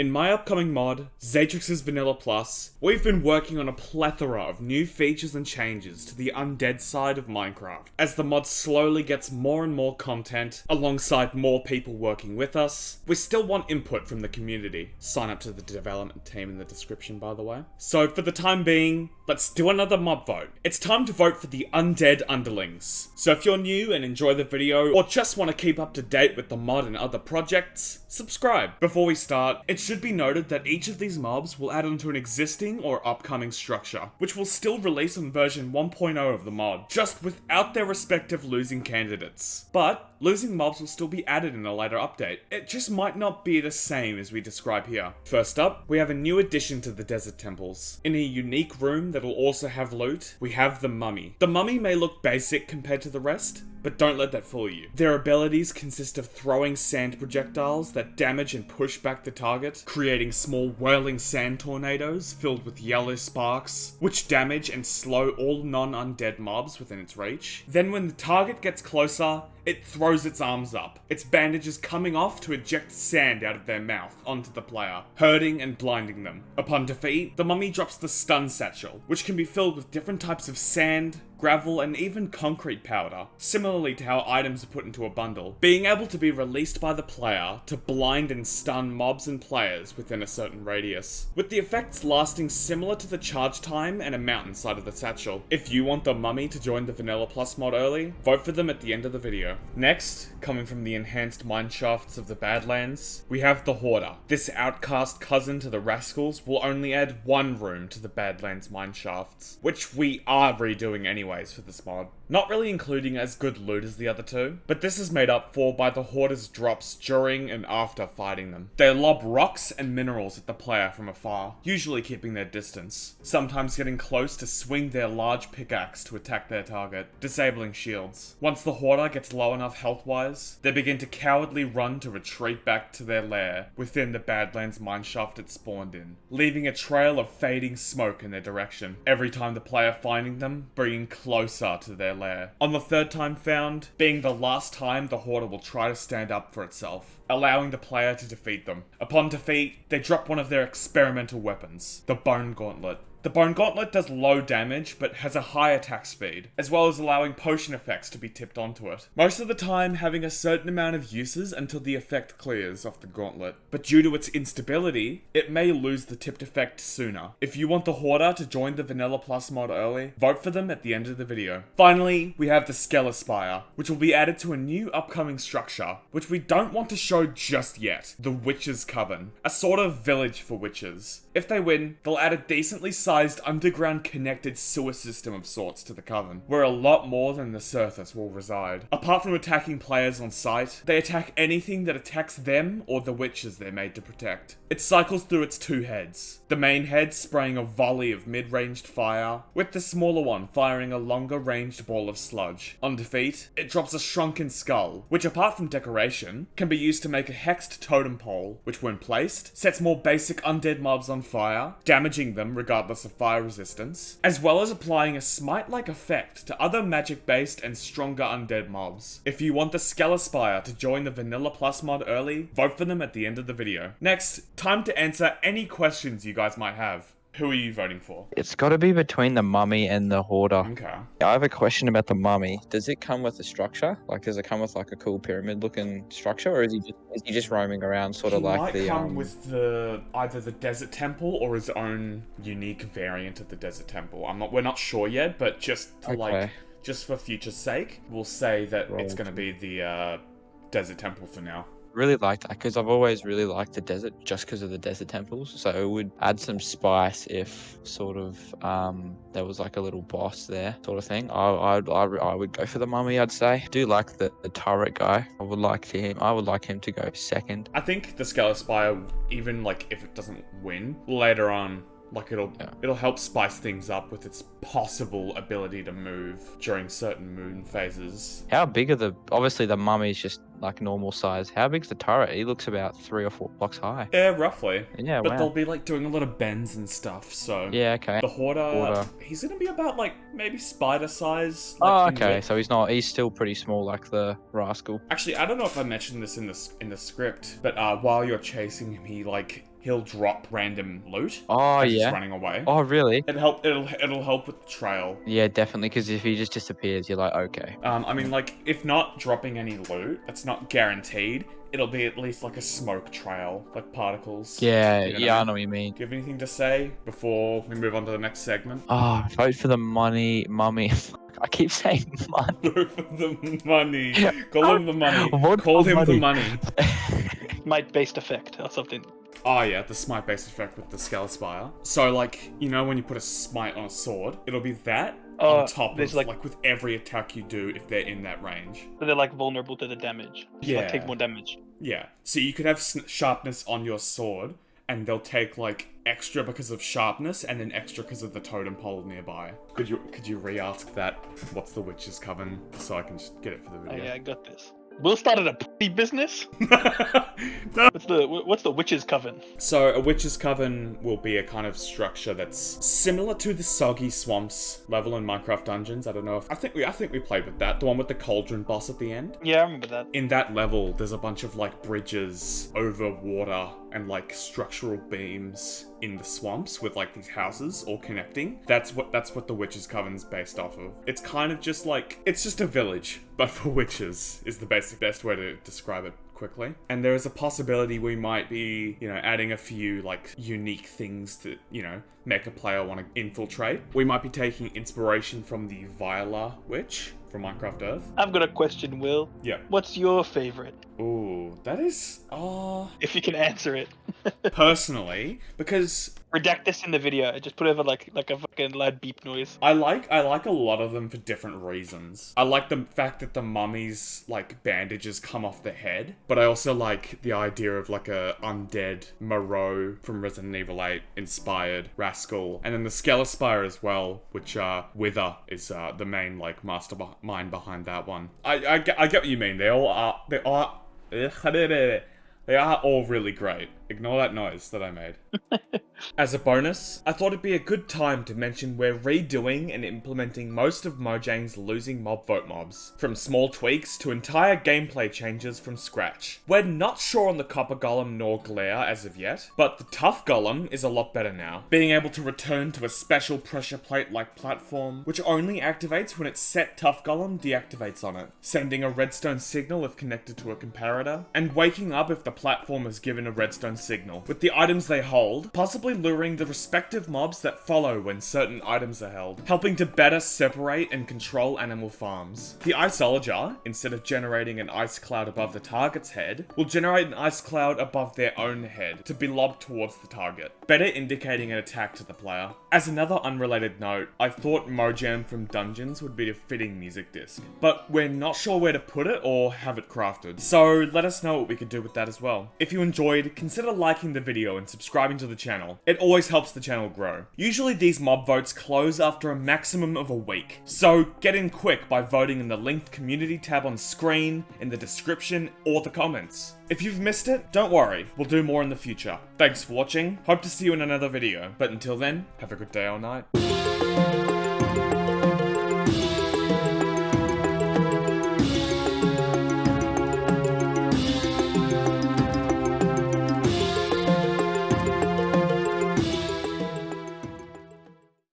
In my upcoming mod, Xatrix's Vanilla Plus, we've been working on a plethora of new features and changes to the Undead side of Minecraft. As the mod slowly gets more and more content, alongside more people working with us, we still want input from the community. Sign up to the development team in the description, by the way. So for the time being, let's do another mob vote. It's time to vote for the Undead Underlings. So if you're new and enjoy the video, or just want to keep up to date with the mod and other projects, subscribe. Before we start, it should be noted that each of these mobs will add onto an existing or upcoming structure, which will still release on version 1.0 of the mod, just without their respective losing candidates. But losing mobs will still be added in a later update. It just might not be the same as we describe here. First up, we have a new addition to the desert temples. In a unique room that'll also have loot, we have the mummy. The mummy may look basic compared to the rest, but don't let that fool you. Their abilities consist of throwing sand projectiles that damage and push back the target, creating small whirling sand tornadoes filled with yellow sparks, which damage and slow all non-undead mobs within its reach. Then when the target gets closer, it throws its arms up, its bandages coming off to eject sand out of their mouth onto the player, hurting and blinding them. Upon defeat, the mummy drops the stun satchel, which can be filled with different types of sand, gravel, and even concrete powder, similarly to how items are put into a bundle, being able to be released by the player to blind and stun mobs and players within a certain radius, with the effects lasting similar to the charge time and amount inside of the satchel. If you want the mummy to join the Vanilla Plus mod early, vote for them at the end of the video. Next, coming from the enhanced Mineshafts of the Badlands, we have the Hoarder. This outcast cousin to the Rascals will only add one room to the Badlands Mineshafts, which we are redoing anyway for this mod. Not really including as good loot as the other two, but this is made up for by the Hoarder's drops during and after fighting them. They lob rocks and minerals at the player from afar, usually keeping their distance, sometimes getting close to swing their large pickaxe to attack their target, disabling shields. Once the Hoarder gets low enough health-wise, they begin to cowardly run to retreat back to their lair within the Badlands mineshaft it spawned in, leaving a trail of fading smoke in their direction, every time the player finding them bringing closer to their lair. On the third time found, being the last time the Hoarder will try to stand up for itself, allowing the player to defeat them. Upon defeat, they drop one of their experimental weapons, the Bone Gauntlet. The Bone Gauntlet does low damage, but has a high attack speed, as well as allowing potion effects to be tipped onto it. Most of the time having a certain amount of uses until the effect clears off the Gauntlet, but due to its instability, it may lose the tipped effect sooner. If you want the Hoarder to join the Vanilla Plus mod early, vote for them at the end of the video. Finally, we have the Skelespire, which will be added to a new upcoming structure, which we don't want to show just yet, the Witches Coven, a sort of village for witches. If they win, they'll add a decently sized underground connected sewer system of sorts to the Coven, where a lot more than the surface will reside. Apart from attacking players on sight, they attack anything that attacks them or the witches they're made to protect. It cycles through its two heads, the main head spraying a volley of mid-ranged fire, with the smaller one firing a longer ranged ball of sludge. On defeat, it drops a shrunken skull, which apart from decoration, can be used to make a hexed totem pole, which when placed, sets more basic undead mobs on fire, damaging them regardless of fire resistance, as well as applying a smite-like effect to other magic-based and stronger undead mobs. If you want the Skelespire to join the Vanilla Plus mod early, vote for them at the end of the video. Next, time to answer any questions you guys might have. Who are you voting for? It's got to be between the mummy and the Hoarder. Okay. I have a question about the mummy. Does it come with a structure? Like, does it come with like a cool pyramid-looking structure, or is he just roaming around, sort of like the? He might come with either the desert temple or his own unique variant of the desert temple. We're not sure yet, but just to just for future's sake, we'll say that it's going to be the desert temple for now. Really like that because I've always really liked the desert just because of the desert temples, so it would add some spice if sort of there was like a little boss there sort of thing. I would go for the mummy, I'd say. I do like the turret guy. I would like him to go second. I think the Skelespire, even like if it doesn't win later on, like it'll help spice things up with its possible ability to move during certain moon phases. How big are obviously the mummy's just like normal size. How big's the turret? He looks about 3 or 4 blocks high. Yeah, roughly. Yeah, but wow. they'll be like doing a lot of bends and stuff, so. Yeah, okay. The Hoarder, he's gonna be about like maybe spider size. Like, okay, so he's still pretty small like the Rascal. Actually, I don't know if I mentioned this in the script, but while you're chasing him, he like he'll drop random loot Oh, as he's yeah. running away. Oh, really? It'll help with the trail. Yeah, definitely, because if he just disappears, you're like, okay. I mean, like, if not dropping any loot, that's not guaranteed. It'll be at least like a smoke trail, like particles. Yeah, You know yeah, what I know what you mean. Do you have anything to say before we move on to the next segment? Oh, vote for the money, mummy. I keep saying money. Go for the money. Call him the money. What Call him the money? money. Smite-based effect or something. Oh yeah, the smite-based effect with the Skelespire. So like, you know when you put a smite on a sword, it'll be that on top there's of like with every attack you do if they're in that range. So they're like vulnerable to the damage. Just, like, take more damage. Yeah. So you could have sharpness on your sword, and they'll take like extra because of sharpness, and then extra because of the totem pole nearby. Could you re-ask that? What's the Witches Coven? So I can just get it for the Oh video. yeah, I got this. Will started a pussy business. No. What's the Witches Coven? So a Witches Coven will be a kind of structure that's similar to the Soggy Swamps level in Minecraft Dungeons. I don't know if I think we played with that. The one with the cauldron boss at the end. Yeah, I remember that. In that level, there's a bunch of like bridges over water and like structural beams in the swamps with like these houses all connecting. That's what the Witches Coven's based off of. It's kind of just like, it's just a village, but for witches is the best way to describe it quickly. And there is a possibility we might be, adding a few like unique things to, make a player want to infiltrate. We might be taking inspiration from the Viola Witch from Minecraft Earth. I've got a question, Will. Yeah. What's your favorite? Ooh, that is, If you can answer it. personally, because Redact this in the video. Just put over like a fucking loud beep noise. I like a lot of them for different reasons. I like the fact that the mummy's like bandages come off the head, but I also like the idea of like a undead Moreau from Resident Evil 8 inspired Rascal, and then the Skelespire as well, which Wither is the main like mastermind behind that one. I get what you mean. They are all really great. Ignore that noise that I made. As a bonus, I thought it'd be a good time to mention we're redoing and implementing most of Mojang's losing mob vote mobs, from small tweaks to entire gameplay changes from scratch. We're not sure on the Copper Golem nor Glare as of yet, but the Tough Golem is a lot better now, being able to return to a special pressure plate-like platform, which only activates when its set Tough Golem deactivates on it, sending a redstone signal if connected to a comparator, and waking up if the platform is given a redstone signal, with the items they hold, possibly luring the respective mobs that follow when certain items are held, helping to better separate and control animal farms. The Iceologer, instead of generating an ice cloud above the target's head, will generate an ice cloud above their own head to be lobbed towards the target, better indicating an attack to the player. As another unrelated note, I thought Mojang from Dungeons would be a fitting music disc, but we're not sure where to put it or have it crafted, so let us know what we could do with that as well. If you enjoyed, consider liking the video and subscribing to the channel. It always helps the channel grow. Usually these mob votes close after a maximum of a week, so get in quick by voting in the linked community tab on screen, in the description, or the comments. If you've missed it, don't worry, we'll do more in the future. Thanks for watching, hope to see you in another video, but until then, have a good day or night.